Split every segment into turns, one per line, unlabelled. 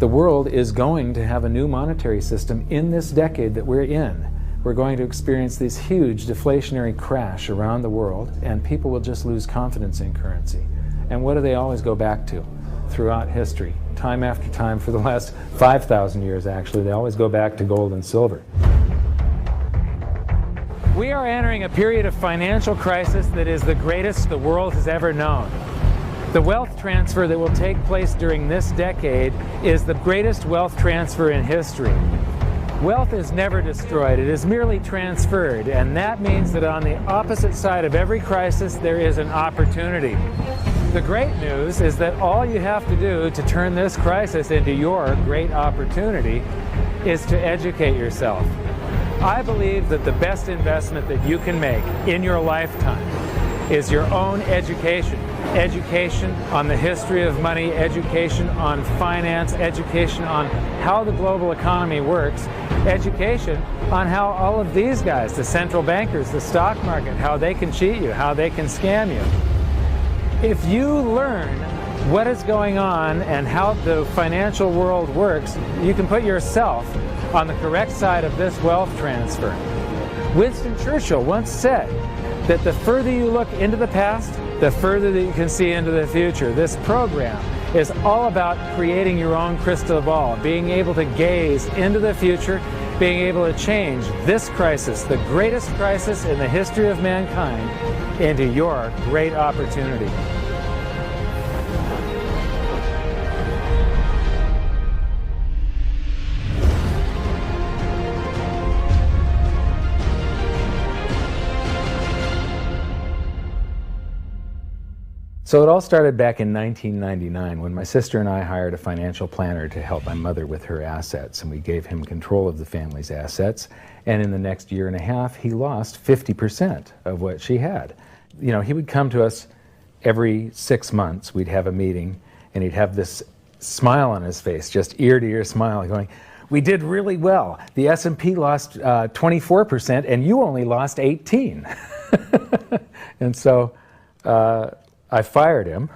The world is going to have a new monetary system in this decade that we're in. We're going to experience this huge deflationary crash around the world, and people will just lose confidence in currency. And what do they always go back to throughout history? Time after time, for the last 5,000 years actually, they always go back to gold and silver. We are entering a period of financial crisis that is the greatest the world has ever known. The wealth transfer that will take place during this decade is the greatest wealth transfer in history. Wealth is never destroyed, it is merely transferred, and that means that on the opposite side of every crisis there is an opportunity. The great news is that all you have to do to turn this crisis into your great opportunity is to educate yourself. I believe that the best investment that you can make in your lifetime is your own education. Education on the history of money, education on finance, education on how the global economy works, education on how all of these guys, the central bankers, the stock market, how they can cheat you, how they can scam you. If you learn what is going on and how the financial world works, you can put yourself on the correct side of this wealth transfer. Winston Churchill once said that the further you look into the past, the further that you can see into the future. This program is all about creating your own crystal ball, being able to gaze into the future, being able to change this crisis, the greatest crisis in the history of mankind, into your great opportunity. So it all started back in 1999 when my sister and I hired a financial planner to help my mother with her assets, and we gave him control of the family's assets, and in the next year and a half he lost 50% of what she had. You know, he would come to us every 6 months, we'd have a meeting, and he'd have this smile on his face, just ear-to-ear smile, going, "We did really well. The S&P lost 24% and you only lost 18%. And so I fired him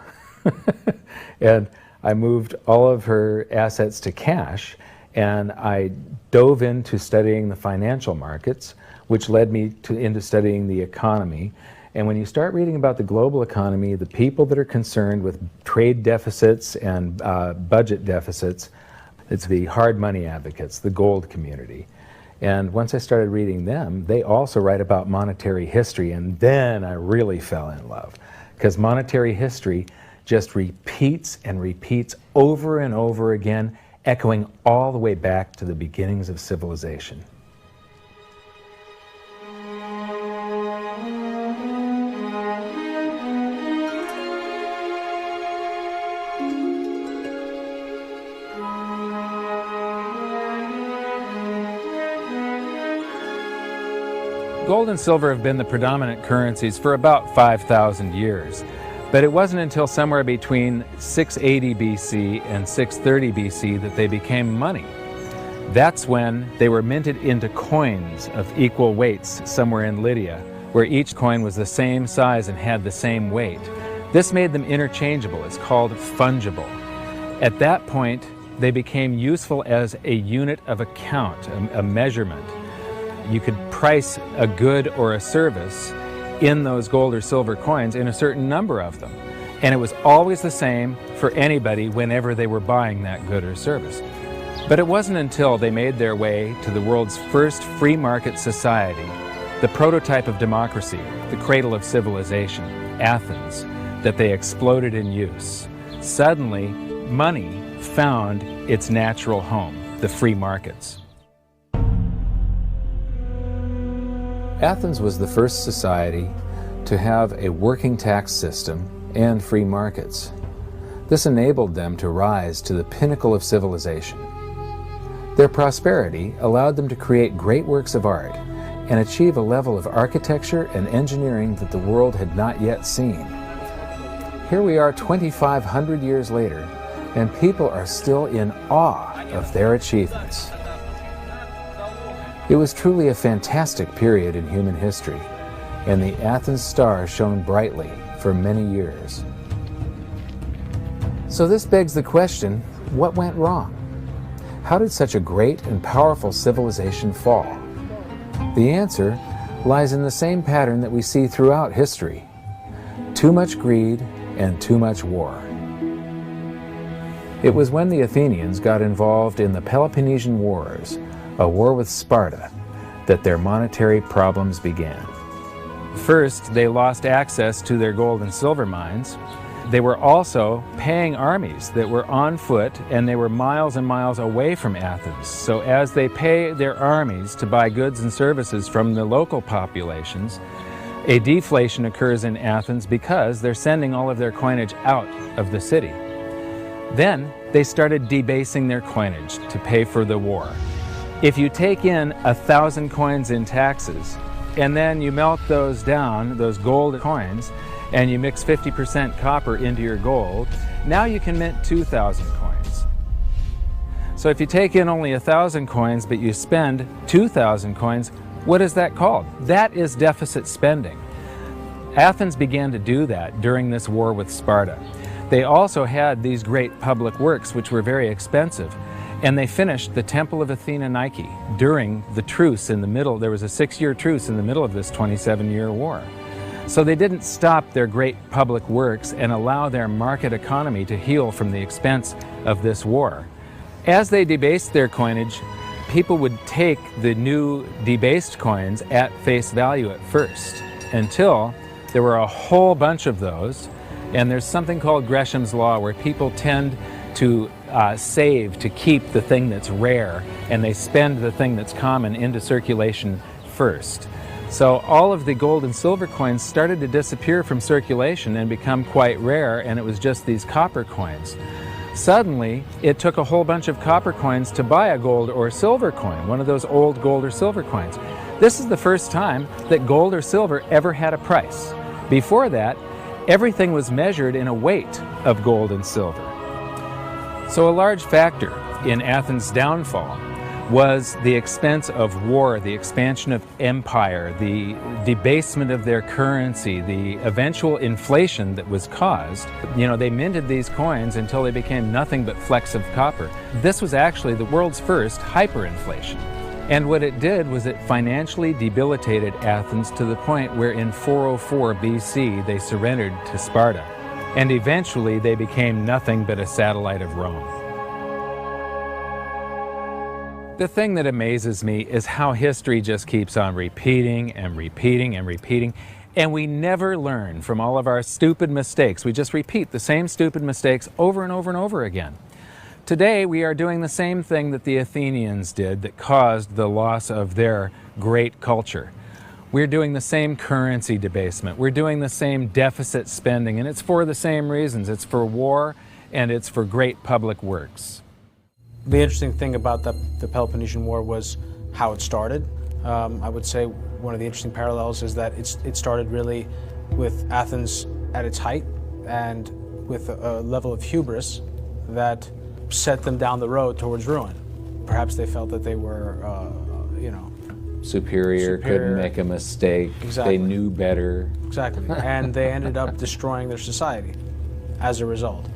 and I moved all of her assets to cash, and I dove into studying the financial markets, which led me into studying the economy. And when you start reading about the global economy, the people that are concerned with trade deficits and budget deficits, it's the hard money advocates, the gold community. And once I started reading them, they also write about monetary history, and then I really fell in love. Because monetary history just repeats and repeats over and over again, echoing all the way back to the beginnings of civilization. Gold and silver have been the predominant currencies for about 5,000 years, but it wasn't until somewhere between 680 BC and 630 BC that they became money. That's when they were minted into coins of equal weights somewhere in Lydia, where each coin was the same size and had the same weight. This made them interchangeable. It's called fungible. At that point, they became useful as a unit of account, a measurement. You could price a good or a service in those gold or silver coins in a certain number of them. And it was always the same for anybody whenever they were buying that good or service. But it wasn't until they made their way to the world's first free market society, the prototype of democracy, the cradle of civilization, Athens, that they exploded in use. Suddenly, money found its natural home, the free markets. Athens was the first society to have a working tax system and free markets. This enabled them to rise to the pinnacle of civilization. Their prosperity allowed them to create great works of art and achieve a level of architecture and engineering that the world had not yet seen. Here we are 2,500 years later, and people are still in awe of their achievements. It was truly a fantastic period in human history, and the Athens star shone brightly for many years. So this begs the question, what went wrong? How did such a great and powerful civilization fall? The answer lies in the same pattern that we see throughout history: too much greed and too much war. It was when the Athenians got involved in the Peloponnesian Wars, a war with Sparta, that their monetary problems began. First, they lost access to their gold and silver mines. They were also paying armies that were on foot, and they were miles and miles away from Athens. So as they pay their armies to buy goods and services from the local populations, a deflation occurs in Athens because they're sending all of their coinage out of the city. Then they started debasing their coinage to pay for the war. If you take in 1,000 coins in taxes, and then you melt those down, those gold coins, and you mix 50% copper into your gold, now you can mint 2,000 coins. So if you take in only 1,000 coins, but you spend 2,000 coins, what is that called? That is deficit spending. Athens began to do that during this war with Sparta. They also had these great public works, which were very expensive. And they finished the Temple of Athena Nike during the truce in the middle. There was a 6-year truce in the middle of this 27-year war. So they didn't stop their great public works and allow their market economy to heal from the expense of this war. As they debased their coinage, people would take the new debased coins at face value at first, until there were a whole bunch of those. And there's something called Gresham's Law, where people tend to save to keep the thing that's rare, and they spend the thing that's common into circulation first. So all of the gold and silver coins started to disappear from circulation and become quite rare, and it was just these copper coins. Suddenly, it took a whole bunch of copper coins to buy a gold or silver coin, one of those old gold or silver coins. This is the first time that gold or silver ever had a price. Before that, everything was measured in a weight of gold and silver. So a large factor in Athens' downfall was the expense of war, the expansion of empire, the debasement of their currency, the eventual inflation that was caused. You know, they minted these coins until they became nothing but flecks of copper. This was actually the world's first hyperinflation. And what it did was it financially debilitated Athens to the point where in 404 BC they surrendered to Sparta. And eventually they became nothing but a satellite of Rome. The thing that amazes me is how history just keeps on repeating and repeating and repeating, and we never learn from all of our stupid mistakes. We just repeat the same stupid mistakes over and over and over again. Today we are doing the same thing that the Athenians did that caused the loss of their great culture. We're doing the same currency debasement. We're doing the same deficit spending, and it's for the same reasons. It's for war, and it's for great public works.
The interesting thing about the Peloponnesian War was how it started. I would say one of the interesting parallels is that it started really with Athens at its height and with a level of hubris that set them down the road towards ruin. Perhaps they felt that they were,
superior, couldn't make a mistake,
exactly.
They knew better.
Exactly, and they ended up destroying their society as a result.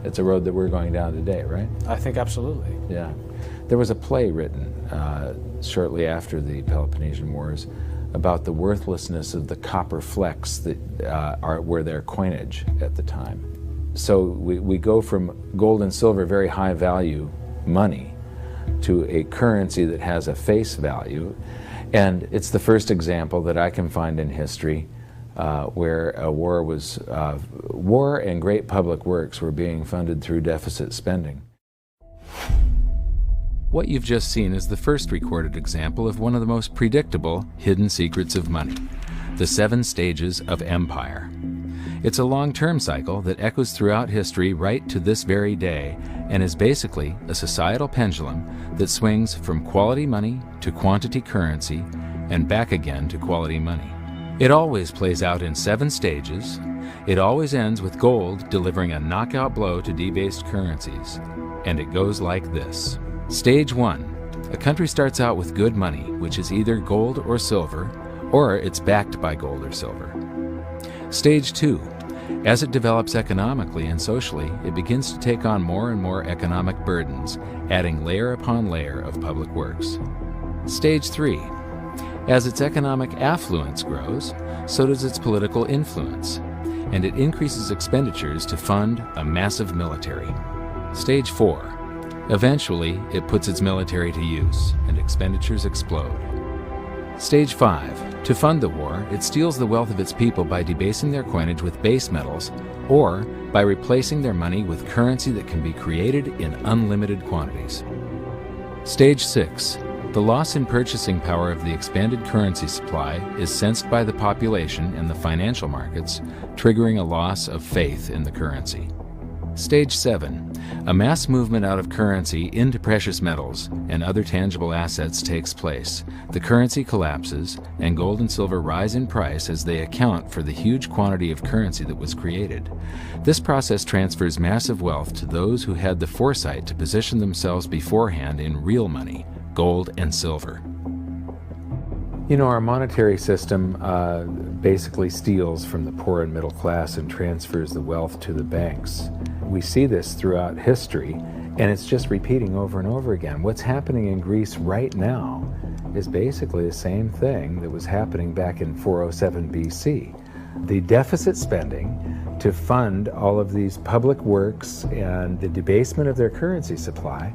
It's a road that we're going down today, right?
I think absolutely.
Yeah. There was a play written shortly after the Peloponnesian Wars about the worthlessness of the copper flecks that were their coinage at the time. So we go from gold and silver, very high value money, to a currency that has a face value. And it's the first example that I can find in history where a war and great public works were being funded through deficit spending. What you've just seen is the first recorded example of one of the most predictable hidden secrets of money, the 7 stages of empire. It's a long-term cycle that echoes throughout history right to this very day, and is basically a societal pendulum that swings from quality money to quantity currency and back again to quality money. It always plays out in 7 stages. It always ends with gold delivering a knockout blow to debased currencies. And it goes like this. Stage 1. A country starts out with good money, which is either gold or silver, or it's backed by gold or silver. Stage 2.
As it develops economically and socially, it begins to take on more and more economic burdens, adding layer upon layer of public works. Stage 3. As its economic affluence grows, so does its political influence, and it increases expenditures to fund a massive military. Stage 4. Eventually, it puts its military to use, and expenditures explode. Stage 5. To fund the war, it steals the wealth of its people by debasing their coinage with base metals, or by replacing their money with currency that can be created in unlimited quantities. Stage 6. The loss in purchasing power of the expanded currency supply is sensed by the population and the financial markets, triggering a loss of faith in the currency. Stage 7. A mass movement out of currency into precious metals and other tangible assets takes place. The currency collapses, and gold and silver rise in price as they account for the huge quantity of currency that was created. This process transfers massive wealth to those who had the foresight to position themselves beforehand in real money, gold and silver.
You know, our monetary system basically steals from the poor and middle class and transfers the wealth to the banks. We see this throughout history, and it's just repeating over and over again. What's happening in Greece right now is basically the same thing that was happening back in 407 BC. The deficit spending to fund all of these public works and the debasement of their currency supply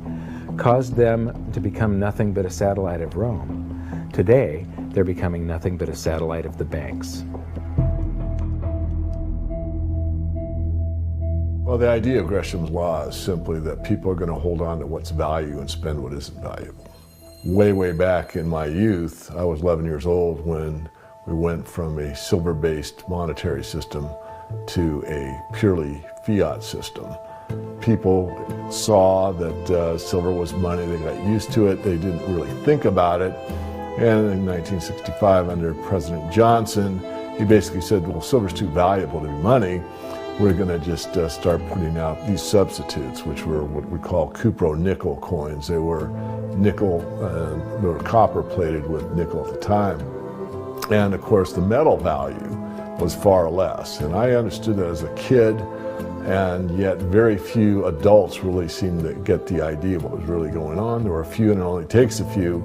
caused them to become nothing but a satellite of Rome. Today, they're becoming nothing but a satellite of the banks.
Well, the idea of Gresham's law is simply that people are going to hold on to what's value and spend what isn't valuable. Way back in my youth, I was 11 years old when we went from a silver-based monetary system to a purely fiat system. People saw that silver was money, they got used to it, they didn't really think about it. And in 1965, under President Johnson, he basically said, well, silver's too valuable to be money. We're going to just start putting out these substitutes, which were what we call cupro-nickel coins. They were nickel, they were copper plated with nickel at the time. And of course, the metal value was far less. And I understood that as a kid, and yet very few adults really seemed to get the idea of what was really going on. There were a few, and it only takes a few.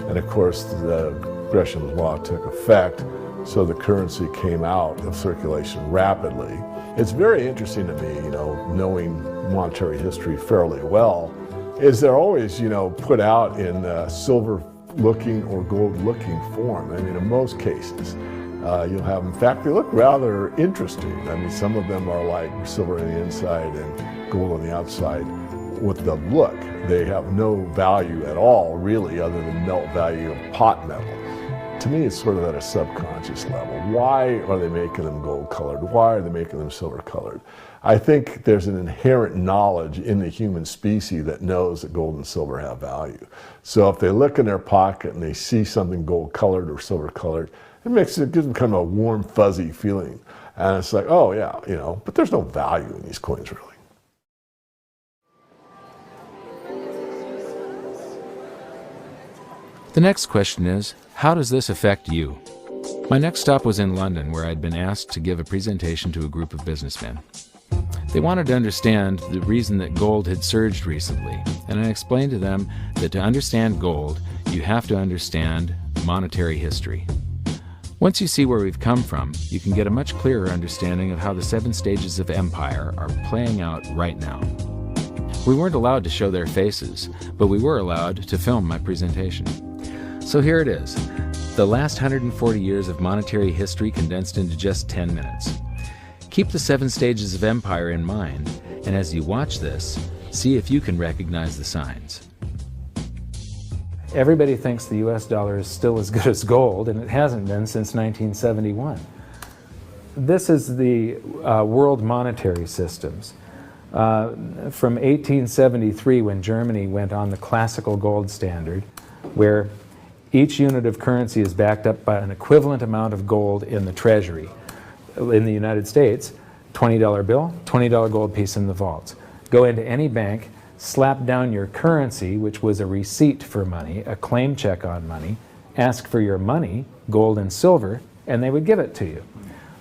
And of course, the Gresham's law took effect, so the currency came out of circulation rapidly. It's very interesting to me, you know, knowing monetary history fairly well, is they're always, you know, put out in silver-looking or gold-looking form. I mean, in most cases, you'll have, in fact, they look rather interesting. I mean, some of them are like silver on the inside and gold on the outside. With the look, they have no value at all, really, other than melt value of pot metal. To me, it's sort of at a subconscious level. Why are they making them gold-colored? Why are they making them silver-colored? I think there's an inherent knowledge in the human species that knows that gold and silver have value. So if they look in their pocket and they see something gold-colored or silver-colored, it gives them kind of a warm, fuzzy feeling. And it's like, oh yeah, you know, but there's no value in these coins, really.
The next question is, how does this affect you? My next stop was in London, where I'd been asked to give a presentation to a group of businessmen. They wanted to understand the reason that gold had surged recently, and I explained to them that to understand gold, you have to understand monetary history. Once you see where we've come from, you can get a much clearer understanding of how the 7 stages of empire are playing out right now. We weren't allowed to show their faces, but we were allowed to film my presentation. So here it is, the last 140 years of monetary history condensed into just 10 minutes. Keep the 7 stages of empire in mind, and as you watch this, see if you can recognize the signs.
Everybody thinks the US dollar is still as good as gold, and it hasn't been since 1971. This is the world monetary systems. From 1873, when Germany went on the classical gold standard, where each unit of currency is backed up by an equivalent amount of gold in the treasury. In the United States, $20 bill, $20 gold piece in the vaults. Go into any bank, slap down your currency, which was a receipt for money, a claim check on money, ask for your money, gold and silver, and they would give it to you.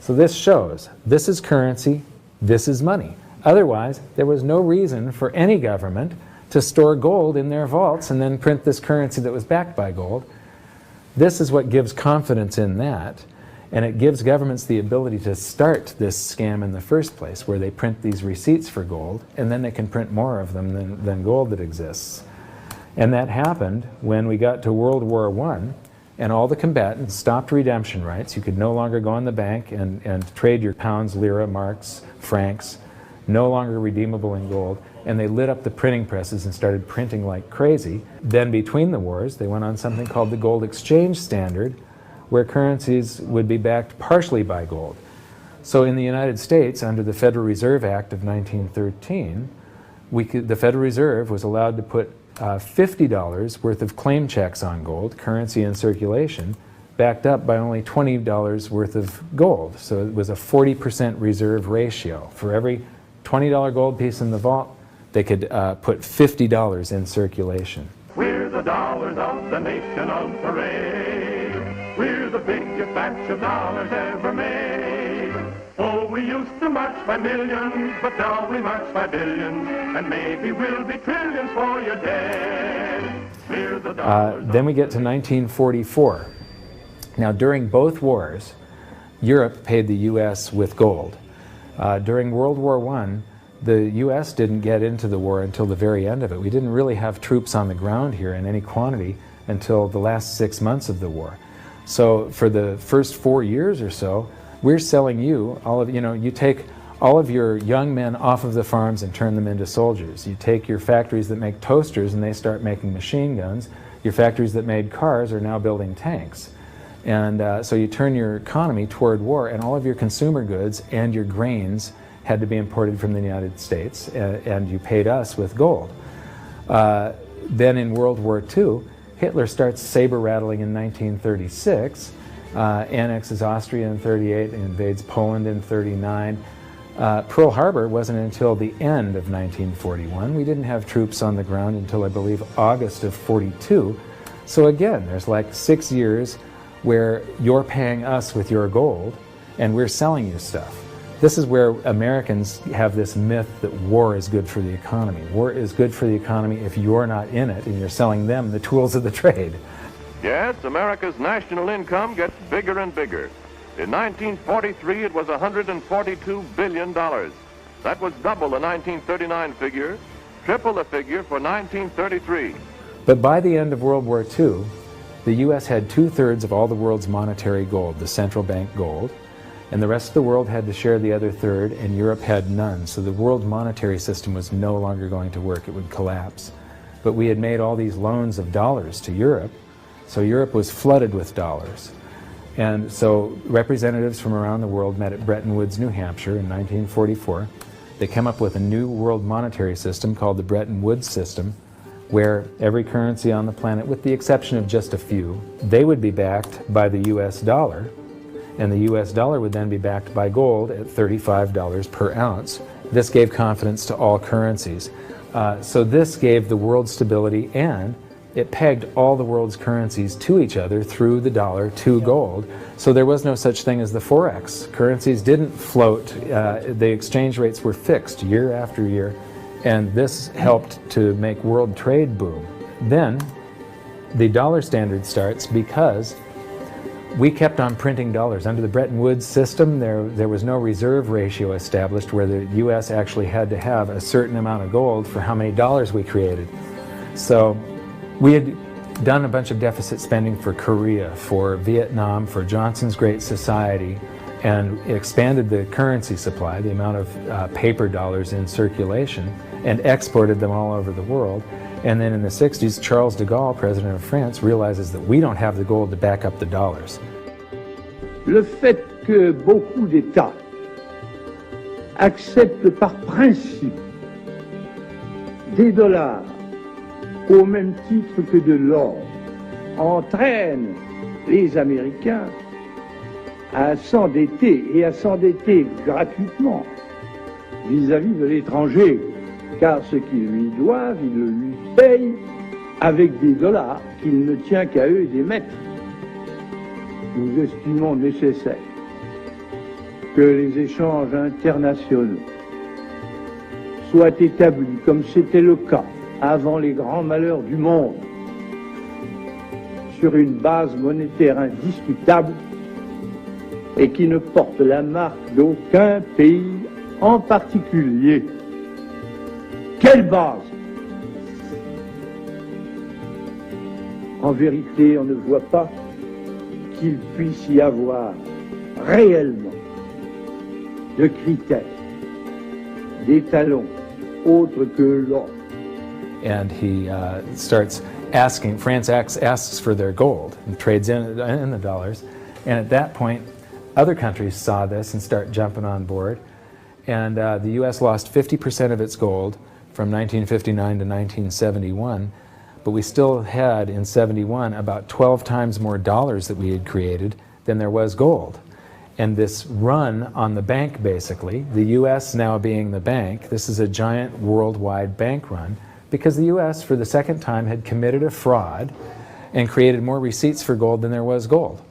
So this shows this is currency, this is money. Otherwise, there was no reason for any government to store gold in their vaults and then print this currency that was backed by gold. This is what gives confidence in that, and it gives governments the ability to start this scam in the first place, where they print these receipts for gold, and then they can print more of them than gold that exists. And that happened when we got to World War I, and all the combatants stopped redemption rights. You could no longer go in the bank and trade your pounds, lira, marks, francs, no longer redeemable in gold, and they lit up the printing presses and started printing like crazy. Then between the wars, they went on something called the gold exchange standard, where currencies would be backed partially by gold. So in the United States, under the Federal Reserve Act of 1913, the Federal Reserve was allowed to put $50 worth of claim checks on gold, currency in circulation, backed up by only $20 worth of gold. So it was a 40% reserve ratio. For every $20 gold piece in the vault, they could put $50 in circulation.
We're the dollars of the nation of parade. We're the biggest batch of dollars ever made. Oh, we used to march by millions, but now we march by billions, and maybe we'll be trillions for your dead. We're the dollars.
Then we get to 1944. Now, during both wars, Europe paid the U.S. with gold. During World War I, the U.S. didn't get into the war until the very end of it. We didn't really have troops on the ground here in any quantity until the last 6 months of the war. So for the first 4 years or so, we're selling you all of, you take all of your young men off of the farms and turn them into soldiers. You take your factories that make toasters and they start making machine guns. Your factories that made cars are now building tanks. And so you turn your economy toward war, and all of your consumer goods and your grains had to be imported from the United States, and you paid us with gold. Then in World War II, Hitler starts saber rattling in 1936, annexes Austria in 38, invades Poland in 39. Pearl Harbor wasn't until the end of 1941. We didn't have troops on the ground until, I believe, August of 42. So again, there's like 6 years where you're paying us with your gold and we're selling you stuff. This is where Americans have this myth that war is good for the economy. War is good for the economy if you're not in it and you're selling them the tools of the trade.
Yes, America's national income gets bigger and bigger. In 1943, it was $142 billion. That was double the 1939 figure, triple the figure for 1933.
But by the end of World War II, the U.S. had 2/3 of all the world's monetary gold, the central bank gold, and the rest of the world had to share the other third, and Europe had none. So the world monetary system was no longer going to work. It would collapse. But we had made all these loans of dollars to Europe, so Europe was flooded with dollars. And so representatives from around the world met at Bretton Woods, New Hampshire in 1944. They came up with a new world monetary system called the Bretton Woods system, where every currency on the planet, with the exception of just a few, they would be backed by the US dollar, and the US dollar would then be backed by gold at $35 per ounce. This gave confidence to all currencies. So this gave the world stability, and it pegged all the world's currencies to each other through the dollar to gold. So there was no such thing as the Forex. Currencies didn't float. The exchange rates were fixed year after year. And this helped to make world trade boom. Then the dollar standard starts because we kept on printing dollars. Under the Bretton Woods system, there was no reserve ratio established where the U.S. actually had to have a certain amount of gold for how many dollars we created. So we had done a bunch of deficit spending for Korea, for Vietnam, for Johnson's Great Society, and expanded the currency supply, the amount of paper dollars in circulation, and exported them all over the world. And then in the 60s, Charles de Gaulle, president of France, realizes that we don't have the gold to back up the dollars.
Le fait que beaucoup d'États acceptent par principe des dollars au même titre que de l'or entraîne les Américains à s'endetter, et à s'endetter gratuitement vis-à-vis de l'étranger, car ce qu'ils lui doivent, ils le lui payent avec des dollars qu'il ne tient qu'à eux d'émettre. Nous estimons nécessaire que les échanges internationaux soient établis comme c'était le cas avant les grands malheurs du monde, sur une base monétaire indiscutable et qui ne porte la marque d'aucun pays en particulier. Quelle base? En vérité, on ne voit pas qu'il puisse y avoir réellement de critères, d'étalons autres que l'or.
And he starts asking, France asks for their gold and trades in the dollars. And at that point, other countries saw this and start jumping on board. And the U.S. lost 50% of its gold from 1959 to 1971. But we still had, in 71, about 12 times more dollars that we had created than there was gold. And this run on the bank, basically, the U.S. now being the bank, this is a giant worldwide bank run, because the U.S. for the second time had committed a fraud and created more receipts for gold than there was gold.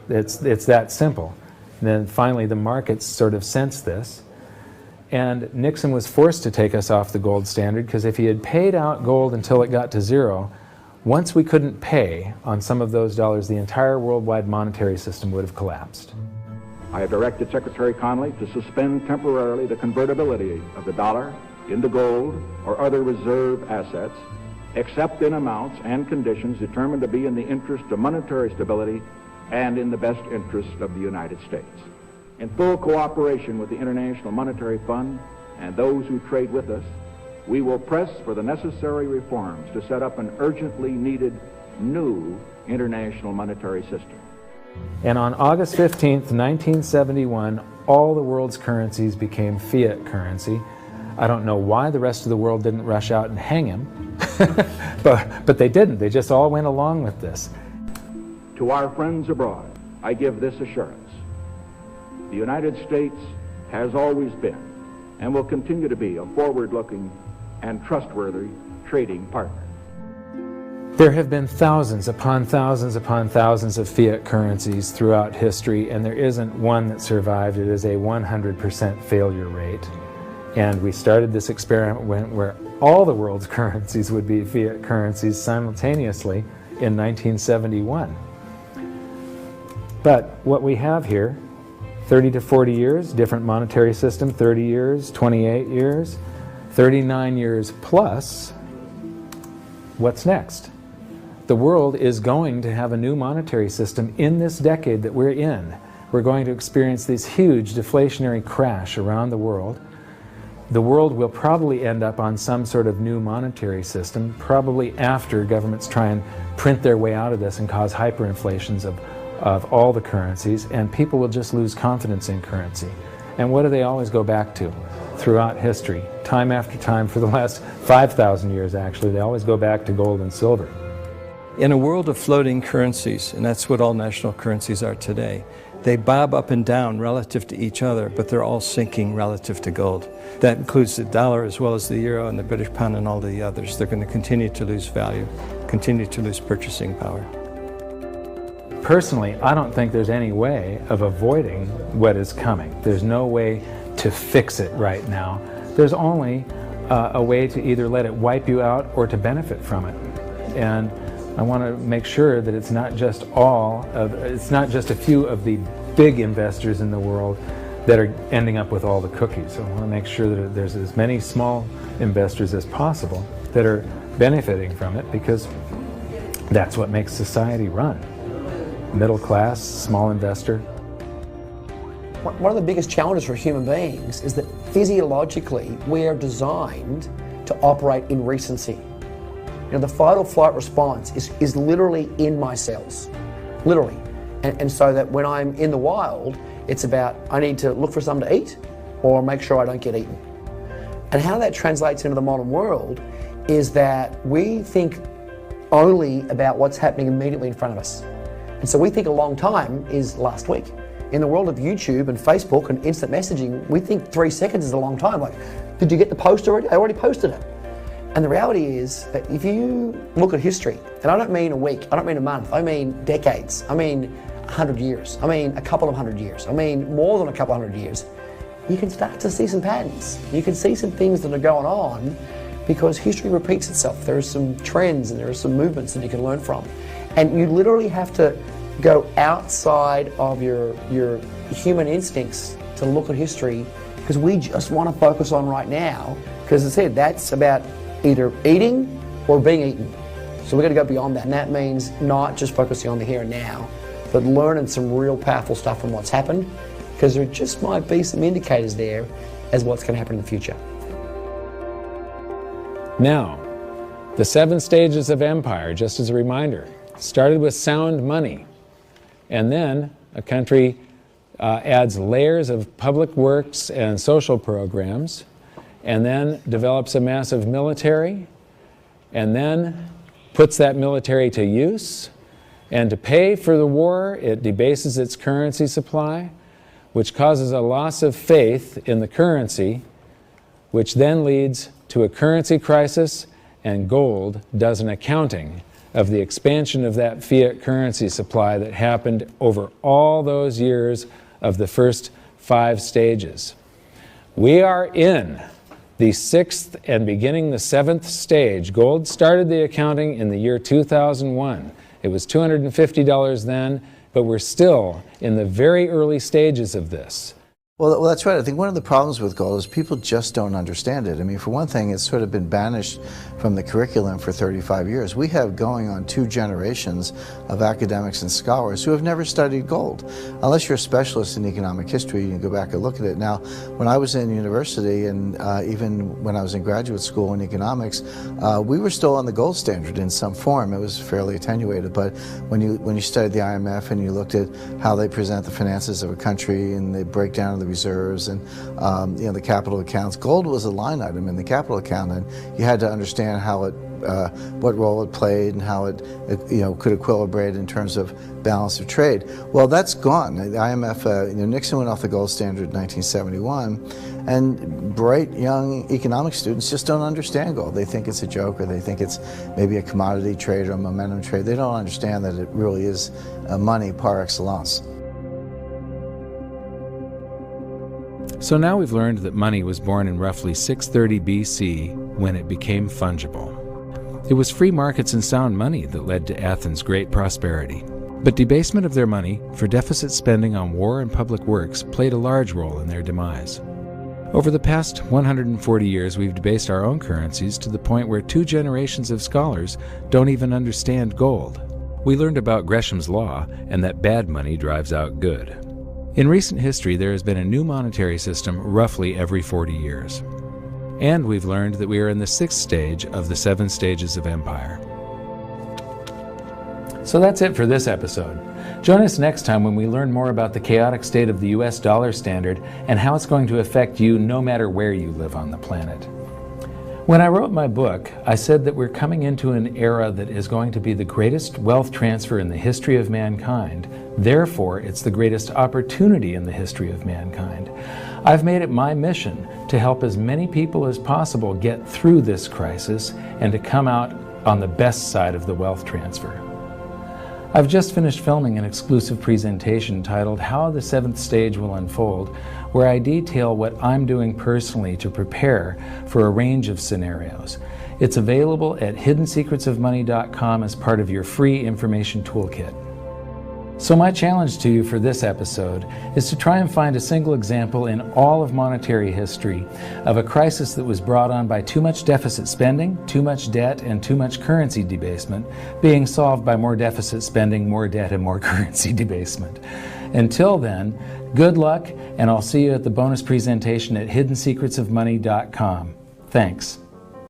It's that simple. And then finally the markets sort of sensed this, and Nixon was forced to take us off the gold standard, because if he had paid out gold until it got to zero, once we couldn't pay on some of those dollars, the entire worldwide monetary system would have collapsed.
I have directed Secretary Connally to suspend temporarily the convertibility of the dollar into gold or other reserve assets, except in amounts and conditions determined to be in the interest of monetary stability and in the best interest of the United States. In full cooperation with the International Monetary Fund and those who trade with us, we will press for the necessary reforms to set up an urgently needed new international monetary system.
And on August 15th, 1971, all the world's currencies became fiat currency. I don't know why the rest of the world didn't rush out and hang him, but they didn't. They just all went along with this.
To our friends abroad, I give this assurance. The United States has always been and will continue to be a forward-looking and trustworthy trading partner.
There have been thousands upon thousands upon thousands of fiat currencies throughout history, and there isn't one that survived. It is a 100% failure rate. And we started this experiment where all the world's currencies would be fiat currencies simultaneously in 1971. But what we have here, 30 to 40 years, different monetary system, 30 years, 28 years, 39 years plus, what's next? The world is going to have a new monetary system in this decade that we're in. We're going to experience this huge deflationary crash around the world. The world will probably end up on some sort of new monetary system, probably after governments try and print their way out of this and cause hyperinflations of all the currencies, and people will just lose confidence in currency. And what do they always go back to throughout history? Time after time, for the last 5,000 years actually, they always go back to gold and silver.
In a world of floating currencies, and that's what all national currencies are today, they bob up and down relative to each other, but they're all sinking relative to gold. That includes the dollar as well as the euro and the British pound and all the others. They're going to continue to lose value, continue to lose purchasing power.
Personally, I don't think there's any way of avoiding what is coming. There's no way to fix it right now. There's only a way to either let it wipe you out or to benefit from it. And I want to make sure that it's not just a few of the big investors in the world that are ending up with all the cookies. I want to make sure that there's as many small investors as possible that are benefiting from it, because that's what makes society run. Middle class, small investor.
One of the biggest challenges for human beings is that physiologically we are designed to operate in recency. You know, the fight or flight response is literally in my cells, literally. And so that when I'm in the wild, it's about I need to look for something to eat or make sure I don't get eaten. And how that translates into the modern world is that we think only about what's happening immediately in front of us. And so we think a long time is last week. In the world of YouTube and Facebook and instant messaging, we think 3 seconds is a long time. Like, did you get the post already? I already posted it. And the reality is that if you look at history, and I don't mean a week, I don't mean a month, I mean decades, I mean 100 years, I mean a couple of 100 years, I mean more than a couple 100 years, you can start to see some patterns. You can see some things that are going on because history repeats itself. There are some trends and there are some movements that you can learn from. And you literally have to go outside of your human instincts to look at history, because we just want to focus on right now, because as I said, that's about either eating or being eaten. So we've got to go beyond that, and that means not just focusing on the here and now, but learning some real powerful stuff from what's happened, because there just might be some indicators there as what's going to happen in the future.
Now, the 7 stages of empire, just as a reminder, started with sound money, and then a country adds layers of public works and social programs, and then develops a massive military, and then puts that military to use, and to pay for the war, it debases its currency supply, which causes a loss of faith in the currency, which then leads to a currency crisis, and gold does an accounting of the expansion of that fiat currency supply that happened over all those years of the first 5 stages. We are in the 6th and beginning the 7th stage. Gold started the accounting in the year 2001. It was $250 then, but we're still in the very early stages of this.
Well, that's right. I think one of the problems with gold is people just don't understand it. I mean, for one thing, it's sort of been banished from the curriculum for 35 years. We have going on 2 generations of academics and scholars who have never studied gold. Unless you're a specialist in economic history, you can go back and look at it. Now, when I was in university and even when I was in graduate school in economics, we were still on the gold standard in some form. It was fairly attenuated, but when you studied the IMF and you looked at how they present the finances of a country and they break down the reserves and the capital accounts, gold was a line item in the capital account, and you had to understand how it, what role it played and how it could equilibrate in terms of balance of trade. Well, that's gone. The IMF, Nixon went off the gold standard in 1971, and bright young economic students just don't understand gold. They think it's a joke, or they think it's maybe a commodity trade or a momentum trade. They don't understand that it really is money par excellence.
So now we've learned that money was born in roughly 630 BC when it became fungible. It was free markets and sound money that led to Athens' great prosperity. But debasement of their money for deficit spending on war and public works played a large role in their demise. Over the past 140 years, we've debased our own currencies to the point where 2 generations of scholars don't even understand gold. We learned about Gresham's law and that bad money drives out good. In recent history, there has been a new monetary system roughly every 40 years. And we've learned that we are in the 6th stage of the 7 stages of empire.
So that's it for this episode. Join us next time when we learn more about the chaotic state of the US dollar standard and how it's going to affect you no matter where you live on the planet. When I wrote my book, I said that we're coming into an era that is going to be the greatest wealth transfer in the history of mankind. Therefore, it's the greatest opportunity in the history of mankind. I've made it my mission to help as many people as possible get through this crisis and to come out on the best side of the wealth transfer. I've just finished filming an exclusive presentation titled How the 7th Stage Will Unfold, where I detail what I'm doing personally to prepare for a range of scenarios. It's available at hiddensecretsofmoney.com as part of your free information toolkit. So my challenge to you for this episode is to try and find a single example in all of monetary history of a crisis that was brought on by too much deficit spending, too much debt, and too much currency debasement being solved by more deficit spending, more debt, and more currency debasement. Until then, good luck, and I'll see you at the bonus presentation at hiddensecretsofmoney.com. Thanks.